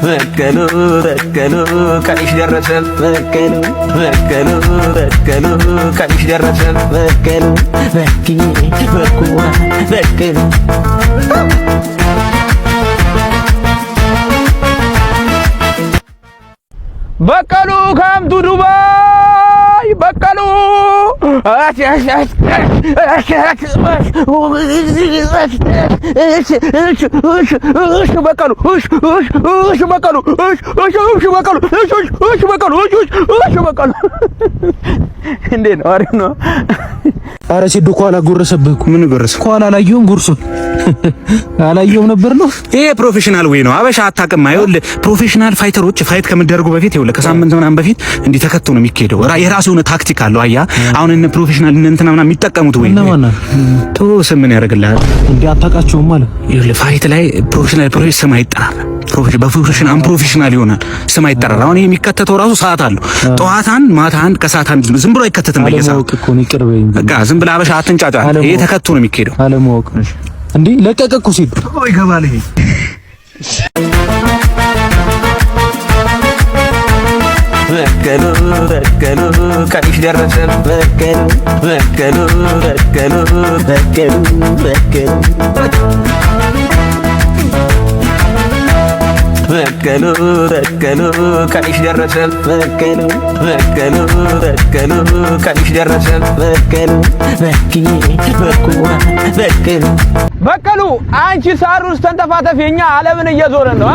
በቀሉ በቀሉ ቀንሽ ደረሰ በቀሉ በቀሉ በቀሉ ቀንሽ ደረሰ በቀሉ በኪ በኩዋ በቀሉ በቀሉ ከምቱ ዱባይ በቀሉ እንዴት ነው? አሪፍ ነው። ኧረ ሲዱ ኋላ ጎረሰብህ እኮ። ምን ጎረሰ? ኋላ አላየሁም። ጉርሱን አላየሁም ነበር ነው። ይሄ ፕሮፌሽናል ወይ ነው። አበሻ አታውቅም። ይኸውልህ ፕሮፌሽናል ፋይተሮች ፋይት ከመደረጉ በፊት ይኸውልህ ከሳምንት ምናምን በፊት እንዲህ ተከተው ነው የሚካሄደው። የራሱ የሆነ ታክቲክ አለው። አያ አሁን እነ ፕሮፌሽናል እነ እንትና ምናምን የሚጠቀሙት ወይ ነው። ቶ ስም ምን ያደርግልሃል? እንዴ አታውቃቸውም ማለት ይኸውልህ ፋይት ላይ ፕሮፌሽናል ስም አይጠራም። በፕሮፌሽናል አንፕሮፌሽናል ይሆናል ስም አይጠራም። አሁን የሚከተተው ራሱ ሰዓት አለው። ጠዋታን ማታን ከሰዓታን ዝም ብሎ አይከተትም። በየሰዓቱ እኮ ነው። ይቅርበኝ በቃ ዝም ብለህ አበሻ አትንጫጫ። ይሄ ተከቶ ነው የሚካሄደው። አለማወቅ እንዴ ለቀቀኩ ሲል ይገባል። ይሄ በቀሉ በቀሉ ቀንሽ ደረሰ በቀሉ በቀሉ በቀሉ በቀሉ በቀሉ በቀሉ በቀሉ ቀንሽ ደረሰ በቀሉ በቀሉ በቀሉ ቀንሽ ደረሰ በቀሉ በኪ በኩዋ በቀሉ በቀሉ አንቺ ሳር ውስጥ ተንተፋተፊ፣ እኛ ዓለምን እየዞረን ነው።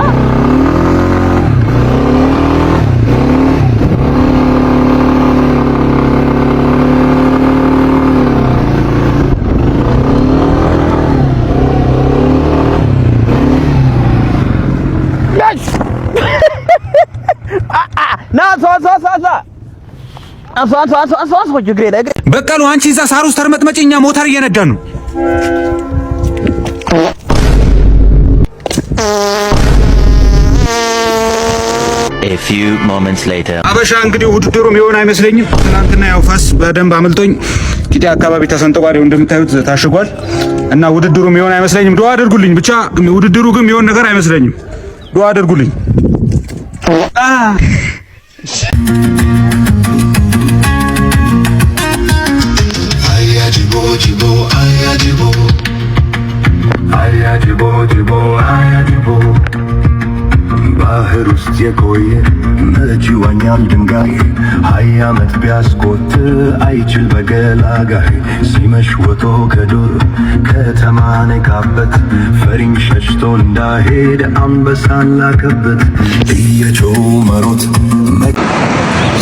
በቀሉ አንቺ እዛ ሳር ውስጥ ተርመጥመጪ፣ እኛ ሞተር እየነዳን ነው። A few moments later አበሻ እንግዲህ ውድድሩም የሆነ አይመስለኝም። ትናንትና ያው ፋስ በደንብ አመልጦኝ ቂጤ አካባቢ ተሰንጥቋል። እንደምታዩት ታሽጓል እና ውድድሩም የሆነ አይመስለኝም። ዱአ አድርጉልኝ ብቻ። ውድድሩ ግን የሆነ ነገር አይመስለኝም። ዱአ አድርጉልኝ። ባህር ውስጥ የቆየ መች ይዋኛል ድንጋይ 20 ዓመት ቢያስቆጥር አይችል በገላጋይ ሲመሽ ወጥቶ ከዱር ከተማ ነቃበት ፈሪም ሸሽቶ እንዳሄድ አንበሳን ላከበት እየጮሁ መሮጥ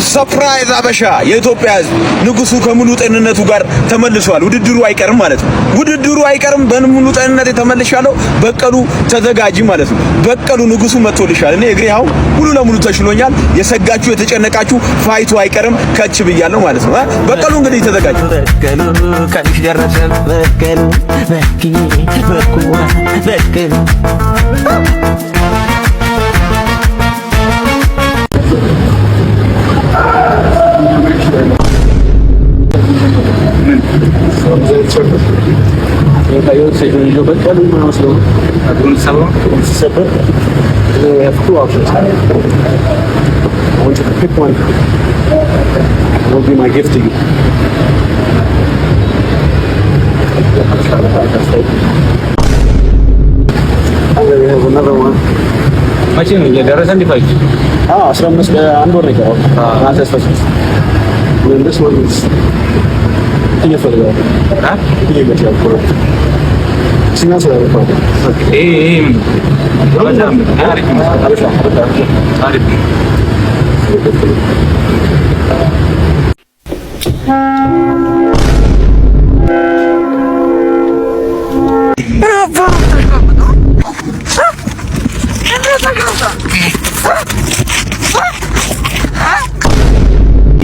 ሰርፕራይዝ አበሻ የኢትዮጵያ ሕዝብ ንጉሱ ከሙሉ ጤንነቱ ጋር ተመልሷል። ውድድሩ አይቀርም ማለት ነው። ውድድሩ አይቀርም። በሙሉ ጤንነት ተመልሻለሁ። በቀሉ ተዘጋጂ ማለት ነው። በቀሉ ንጉሱ መጥቶልሻል። እኔ እግሬ አሁን ሙሉ ለሙሉ ተሽሎኛል። የሰጋችሁ የተጨነቃችሁ ፋይቱ አይቀርም። ከች ብያለሁ ማለት ነው። በቀሉ እንግዲህ ተዘጋጂ። በቀሉ ቀንሽ ደረሰ በቀሉ በኪ በኩዋ በቀሉ will be my gift to you. And then we have another one. መቼ ነው የደረሰ? እንዲፋይት 15 አንድ ወር ነው። አተስፈስ this one is እየፈለገው እየገቻው ነው ሲናስ ላይ ነው። በጣም አሪፍ ነው። አሪፍ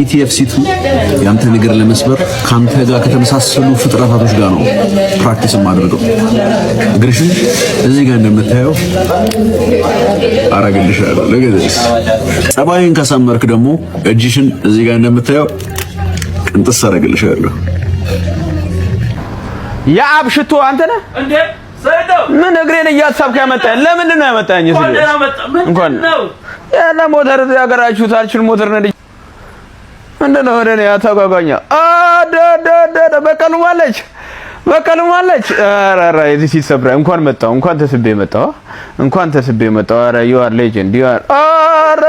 ኢቲኤፍሲ2 ያንተን እግር ለመስበር ካንተ ጋር ከተመሳሰሉ ፍጥረታቶች ጋር ነው ፕራክቲስ ማድረገው። እግርሽን እዚህ ጋር እንደምታየው አረግልሻለሁ። ለገደስ ጸባይን ካሳመርክ ደግሞ እጅሽን እዚህ ጋር እንደምታየው ቅንጥስ አረግልሻለሁ። የአብ ሽቶ አንተ ነህ እንዴ? ሰይዶ ምን እግሬን እያሳብክ ያመጣኝ? ለምንድን ነው ያመጣኝ? እንኳን ያለ ሞተር ያገራችሁ ታልችን ሞተር ነኝ። ምንድነው ወደ እኔ አታጓጓኛ? በቀሉ ማለች። ኧረ እዚህ ሲሰብራ እንኳን መጣሁ፣ እንኳን ተስቤ መጣሁ። ኧረ you are legend you are ኧረ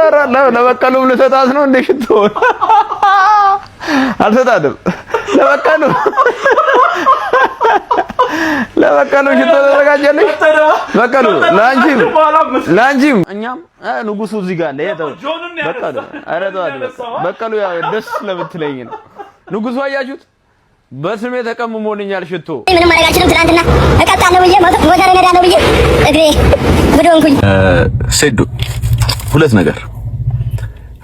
ለበቀሉም ልሰጣት ነው እንደ ሽቶ አልሰጣትም። ለበቀሉ ሽቶ ተዘጋጀልሽ። በቀሉ ላንቺም እኛም ንጉሱ እዚህ ጋር አለ። በቀሉ ኧረ በቀሉ ያው ደስ ስለምትለኝ ነው። ንጉሱ አያችሁት? በስሜ ተቀምሞልኛል ሽቶ። ምንም ማድረግ አልችልም። ትናንትና እቀጣለሁ ብዬ ሞተር እነዳለሁ ብዬ እግሬ ብዶንኩኝ። ሴዶ ሁለት ነገር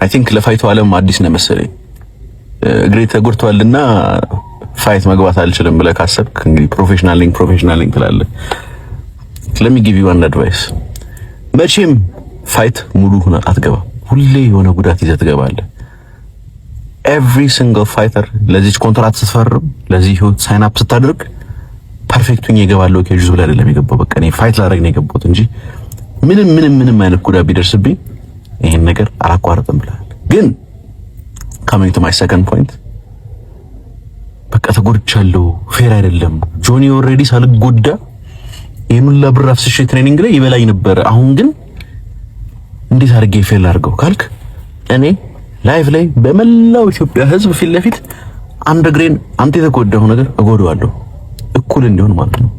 አይ ቲንክ ለፋይቱ ዓለም አዲስ ነው መሰለኝ። እግሬ ተጎድቷልና ፋይት መግባት አልችልም ብለህ ካሰብክ እንግዲህ ፕሮፌሽናል ነኝ ትላለህ። let me give you one advice መቼም ፋይት ሙሉ ሆነ አትገባም። ሁሌ የሆነ ጉዳት ይዘህ ትገባለህ። every single fighter ለዚህ ኮንትራት ስትፈርም ለዚህ ህይወት ሳይን አፕ ስታደርግ ፐርፌክቱን ይገባለው ከጁዝ ብለህ አይደለም የገባው። በቃ እኔ ፋይት ላደርግ ነው የገባሁት እንጂ ምንም አይነት ጉዳት ቢደርስብኝ ይሄን ነገር አላቋርጥም ብለሃል። ግን coming to my second point በቃ ተጎድቻለሁ፣ ፌር አይደለም። ጆኒ ኦልሬዲ ሳልጎዳ የሙላ ብር አፍስሼ ትሬኒንግ ላይ ይበላኝ ነበር። አሁን ግን እንዴት አድርጌ ፌል አድርገው ካልክ እኔ ላይቭ ላይ በመላው ኢትዮጵያ ህዝብ ፊት ለፊት አንድ እግሬን አንተ የተጎዳው ነገር እጎዳዋለሁ እኩል እንዲሆን ማለት ነው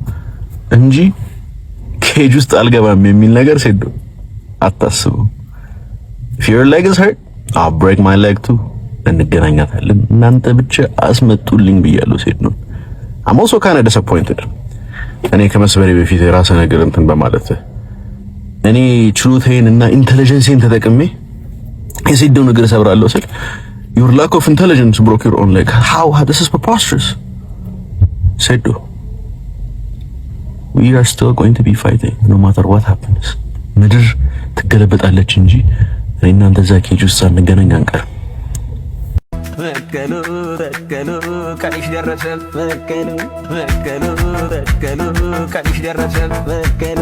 እንጂ ኬጅ ውስጥ አልገባም የሚል ነገር ሴዶ አታስቡ። if your leg is hurt I'll break my leg too። እንገናኛታለን። እናንተ ብቻ አስመጡልኝ ብያለሁ ሴዶ። I'm also kind of disappointed እኔ ከመስበሬ በፊት የራስ ነገር እንትን በማለት እኔ ችሎታዬን እና ኢንተለጀንሴን ተጠቅሜ የሴዶን ነገር ሰብራለሁ ስል your lack of intelligence broke your own leg. How this is preposterous. Sedo, we are still going to be fighting no matter what happens. ምድር ትገለበጣለች እንጂ እኔና አንተ እዛ ኬጅ ውስጥ አንገናኝ አንቀርም። በቀሉ ቀንሽ ደረሰ። በቀሉ ቀንሽ ደረሰ። በቀሉ